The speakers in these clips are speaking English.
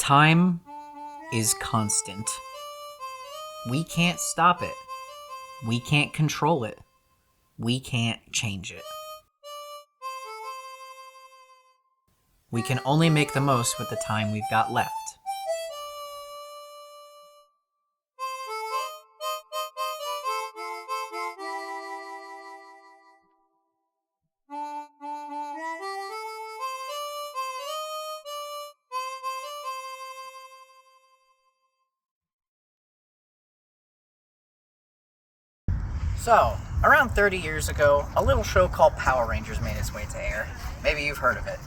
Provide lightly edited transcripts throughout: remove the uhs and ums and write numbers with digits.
Time is constant. We can't stop it. We can't control it. We can't change it. We can only make the most with the time we've got left. So, around 30 years ago, a little show called Power Rangers made its way to air. Maybe you've heard of it.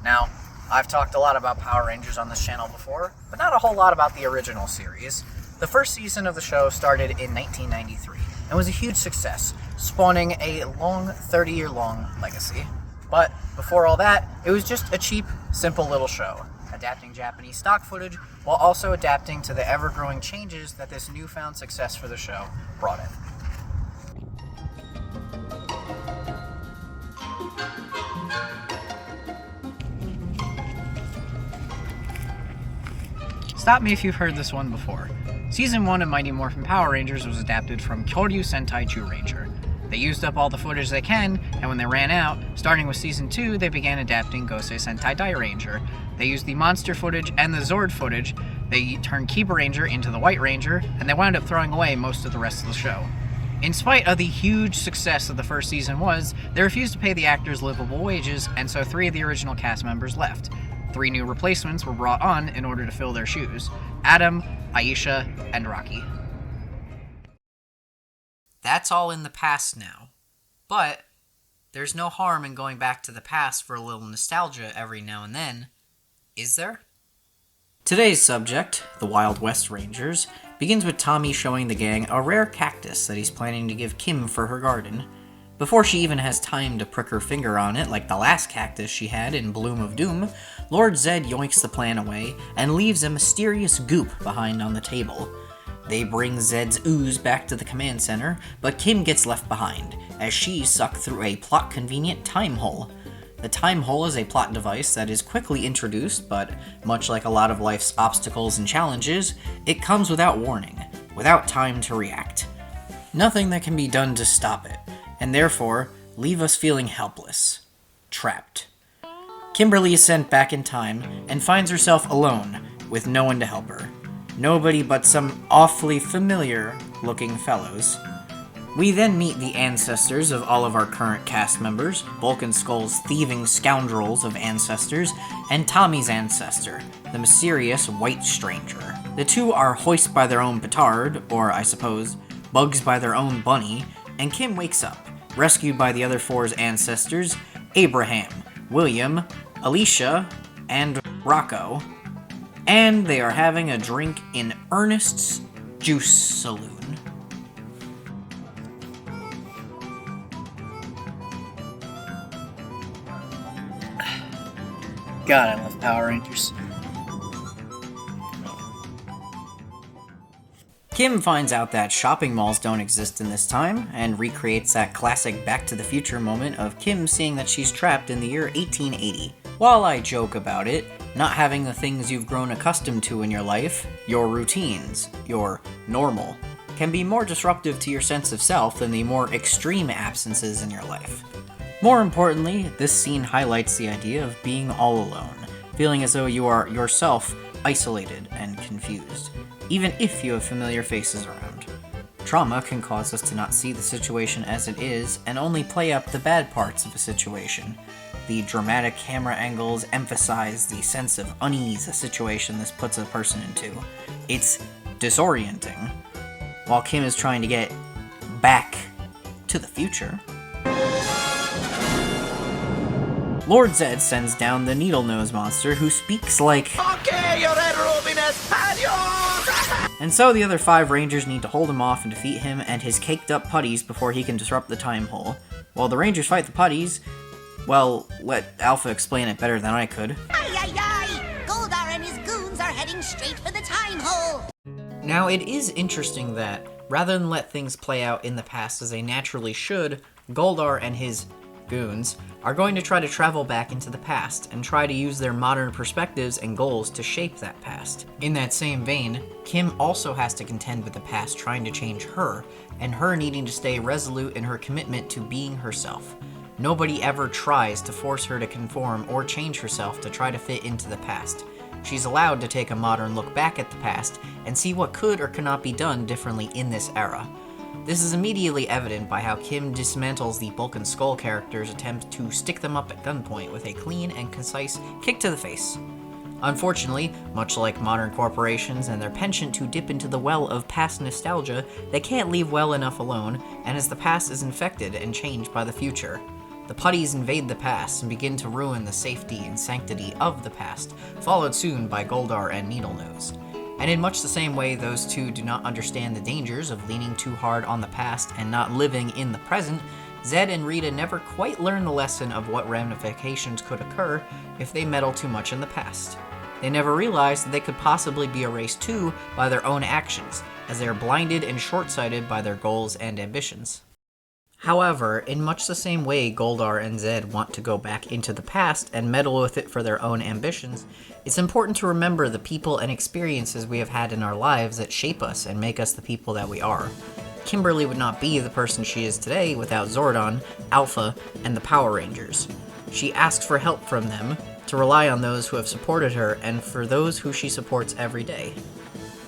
Now, I've talked a lot about Power Rangers on this channel before, but not a whole lot about the original series. The first season of the show started in 1993 and was a huge success, spawning a long 30-year-long legacy. But before all that, it was just a cheap, simple little show, adapting Japanese stock footage while also adapting to the ever-growing changes that this newfound success for the show brought in. Stop me if you've heard this one before. Season 1 of Mighty Morphin Power Rangers was adapted from Kyoryu Sentai Zyuranger. They used up all the footage they can, and when they ran out, starting with Season 2, they began adapting Gosei Sentai Dairanger. They used the monster footage and the Zord footage, they turned Kiba Ranger into the White Ranger, and they wound up throwing away most of the rest of the show. In spite of the huge success of the first season was, they refused to pay the actors livable wages, and so 3 of the original cast members left. 3 new replacements were brought on in order to fill their shoes: Adam, Aisha, and Rocky. That's all in the past now. But there's no harm in going back to the past for a little nostalgia every now and then, is there? Today's subject, the Wild West Rangers, begins with Tommy showing the gang a rare cactus that he's planning to give Kim for her garden. Before she even has time to prick her finger on it like the last cactus she had in Bloom of Doom, Lord Zed yoinks the plan away and leaves a mysterious goop behind on the table. They bring Zed's ooze back to the command center, but Kim gets left behind, as she's sucked through a plot-convenient time hole. The time hole is a plot device that is quickly introduced, but much like a lot of life's obstacles and challenges, it comes without warning, without time to react. Nothing that can be done to stop it, and therefore leave us feeling helpless, trapped. Kimberly is sent back in time and finds herself alone with no one to help her. Nobody but some awfully familiar-looking fellows. We then meet the ancestors of all of our current cast members, Bulk and Skull's thieving scoundrels of ancestors, and Tommy's ancestor, the mysterious White Stranger. The two are hoist by their own petard, or I suppose, bugs by their own bunny, and Kim wakes up, rescued by the other 4's ancestors, Abraham, William, Alicia, and Rocco, and they are having a drink in Ernest's Juice Saloon. God, I love Power Rangers. Kim finds out that shopping malls don't exist in this time, and recreates that classic Back to the Future moment of Kim seeing that she's trapped in the year 1880. While I joke about it, not having the things you've grown accustomed to in your life, your routines, your normal, can be more disruptive to your sense of self than the more extreme absences in your life. More importantly, this scene highlights the idea of being all alone, feeling as though you are yourself isolated and confused, even if you have familiar faces around. Trauma can cause us to not see the situation as it is and only play up the bad parts of a situation. The dramatic camera angles emphasize the sense of unease a situation this puts a person into. It's disorienting. While Kim is trying to get back to the future, Lord Zed sends down the Needle Nose monster who speaks like, "Okay, your Red Rubinus, adios!" And so the other 5 Rangers need to hold him off and defeat him and his caked up putties before he can disrupt the time hole. While the Rangers fight the putties, well, let Alpha explain it better than I could. Aye, aye, aye! Goldar and his goons are heading straight for the time hole! Now, it is interesting that, rather than let things play out in the past as they naturally should, Goldar and his goons, are going to try to travel back into the past and try to use their modern perspectives and goals to shape that past. In that same vein, Kim also has to contend with the past trying to change her, and her needing to stay resolute in her commitment to being herself. Nobody ever tries to force her to conform or change herself to try to fit into the past. She's allowed to take a modern look back at the past and see what could or could not be done differently in this era. This is immediately evident by how Kim dismantles the Bulk and Skull characters' attempt to stick them up at gunpoint with a clean and concise kick to the face. Unfortunately, much like modern corporations and their penchant to dip into the well of past nostalgia, they can't leave well enough alone, and as the past is infected and changed by the future, the putties invade the past and begin to ruin the safety and sanctity of the past, followed soon by Goldar and Needlenose. And in much the same way those two do not understand the dangers of leaning too hard on the past and not living in the present, Zed and Rita never quite learn the lesson of what ramifications could occur if they meddle too much in the past. They never realize that they could possibly be erased too by their own actions, as they are blinded and short-sighted by their goals and ambitions. However, in much the same way Goldar and Zed want to go back into the past and meddle with it for their own ambitions, it's important to remember the people and experiences we have had in our lives that shape us and make us the people that we are. Kimberly would not be the person she is today without Zordon, Alpha, and the Power Rangers. She asks for help from them, to rely on those who have supported her, and for those who she supports every day.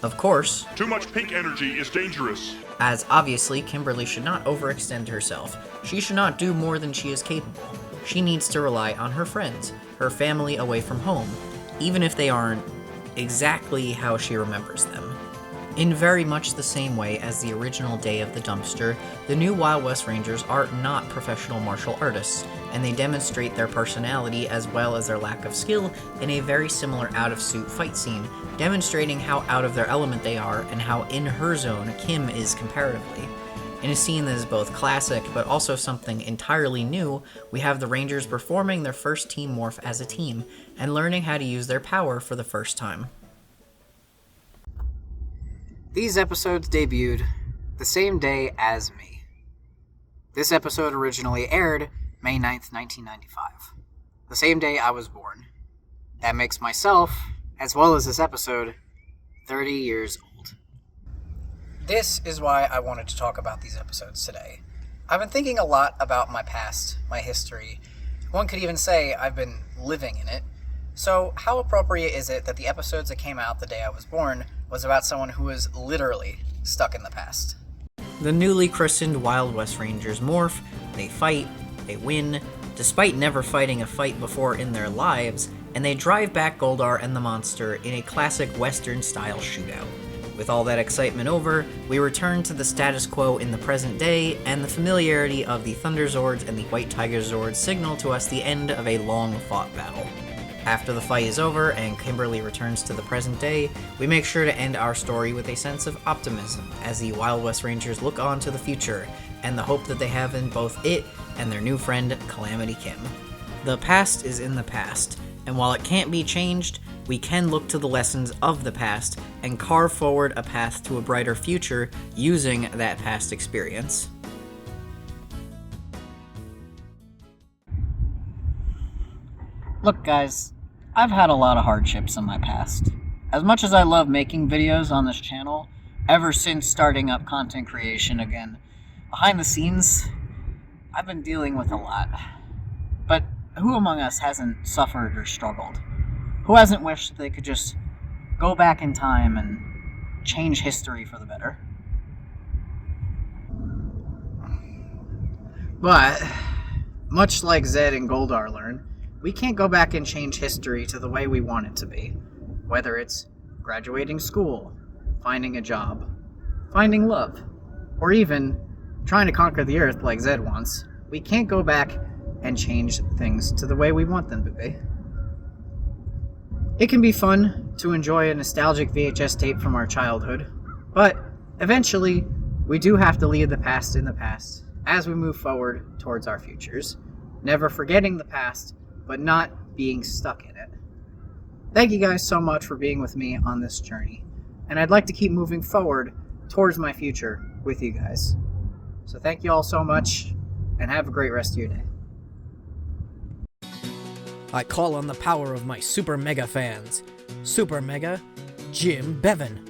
Of course, too much pink energy is dangerous. As obviously, Kimberly should not overextend herself. She should not do more than she is capable. She needs to rely on her friends, her family away from home, even if they aren't exactly how she remembers them. In very much the same way as the original Day of the Dumpster, the new Wild West Rangers are not professional martial artists, and they demonstrate their personality as well as their lack of skill in a very similar out-of-suit fight scene, demonstrating how out of their element they are and how in her zone Kim is comparatively. In a scene that is both classic but also something entirely new, we have the Rangers performing their first team morph as a team and learning how to use their power for the first time. These episodes debuted the same day as me. This episode originally aired May 9th, 1995, the same day I was born. That makes myself, as well as this episode, 30 years old. This is why I wanted to talk about these episodes today. I've been thinking a lot about my past, my history. One could even say I've been living in it. So how appropriate is it that the episodes that came out the day I was born was about someone who was literally stuck in the past? The newly christened Wild West Rangers morph, they fight, they win, despite never fighting a fight before in their lives, and they drive back Goldar and the monster in a classic Western-style shootout. With all that excitement over, we return to the status quo in the present day, and the familiarity of the Thunder Zords and the White Tiger Zords signal to us the end of a long-fought battle. After the fight is over and Kimberly returns to the present day, we make sure to end our story with a sense of optimism as the Wild West Rangers look on to the future and the hope that they have in both it and their new friend, Calamity Kim. The past is in the past, and while it can't be changed, we can look to the lessons of the past and carve forward a path to a brighter future using that past experience. Look guys, I've had a lot of hardships in my past. As much as I love making videos on this channel, ever since starting up content creation again, behind the scenes, I've been dealing with a lot. But who among us hasn't suffered or struggled? Who hasn't wished they could just go back in time and change history for the better? But, much like Zed and Goldar learn, we can't go back and change history to the way we want it to be. Whether it's graduating school, finding a job, finding love, or even trying to conquer the earth like Zed wants, we can't go back and change things to the way we want them to be. It can be fun to enjoy a nostalgic VHS tape from our childhood, but eventually we do have to leave the past in the past as we move forward towards our futures, never forgetting the past, but not being stuck in it. Thank you guys so much for being with me on this journey, and I'd like to keep moving forward towards my future with you guys. So thank you all so much, and have a great rest of your day. I call on the power of my Super Mega fans. Super Mega, Jim Bevan.